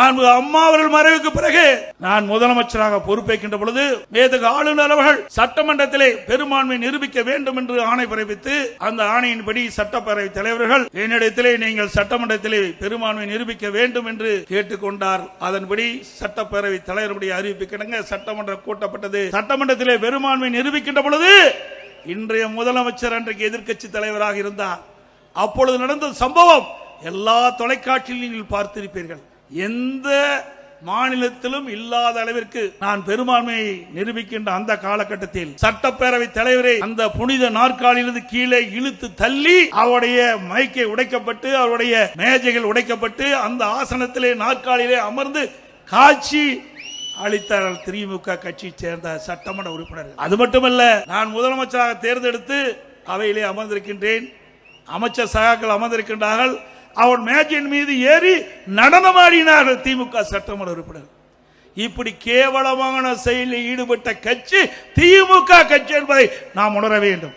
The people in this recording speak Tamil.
அம்மா அவர்கள் மறைவுக்கு பிறகு நான் முதலமைச்சராக பொறுப்பேற்கின்ற பொழுது மேதகு ஆளுநர் அவர்கள் சட்டமன்றத்திலே பெரும்பான்மை நிரூபிக்க வேண்டும் என்று ஆணை பிறப்பித்து அந்த ஆணையின்படி சட்டப்பேரவை தலைவர்கள் என்னிடத்திலே நீங்கள் சட்டமன்றத்திலே பெரும்பான்மை நிரூபிக்க வேண்டும் என்று கேட்டுக்கொண்டார். அதன்படி சட்டப்பேரவை தலைவருடைய அறிவிப்பு கிடங்க சட்டமன்றம் கூட்டப்பட்டது. சட்டமன்றத்திலே பெரும்பான்மை நிரூபிக்கின்ற பொழுது இன்றைய முதலமைச்சர் அன்றைக்கு எதிர்க்கட்சி தலைவராக இருந்தார். அப்பொழுது நடந்த சம்பவம் எல்லா தொலைக்காட்சியில் நீங்கள் பார்த்திருப்பீர்கள். எந்த மாநிலத்திலும் இல்லாத அளவிற்கு நான் பெரும்பான்மையை நிரூபிக்கின்ற அந்த காலகட்டத்தில் சட்டப்பேரவை தலைவரை அந்த புனித நாற்காலியிலிருந்து கீழே இழுத்து தள்ளி அவருடைய மைக்கை உடைக்கப்பட்டு அவருடைய மேஜைகள் உடைக்கப்பட்டு அந்த ஆசனத்திலே நாற்காலியிலே அமர்ந்து காட்சி அளித்தார்கள் திமுக கட்சியை சேர்ந்த சட்டமன்ற உறுப்பினர்கள். அது மட்டுமல்ல, நான் முதலமைச்சராக தேர்ந்தெடுத்து அவையிலே அமர்ந்திருக்கின்றேன். அமைச்சர் சகாக்கள் அமர்ந்திருக்கின்றார்கள். அவர் மேஜையின் மீது ஏறி நடனமாடினார்கள் திமுக சட்டமன்ற உறுப்பினர். இப்படி கேவலமான செயலில் ஈடுபட்ட கட்சி திமுக கட்சி என்பதை நாம் உணர வேண்டும்.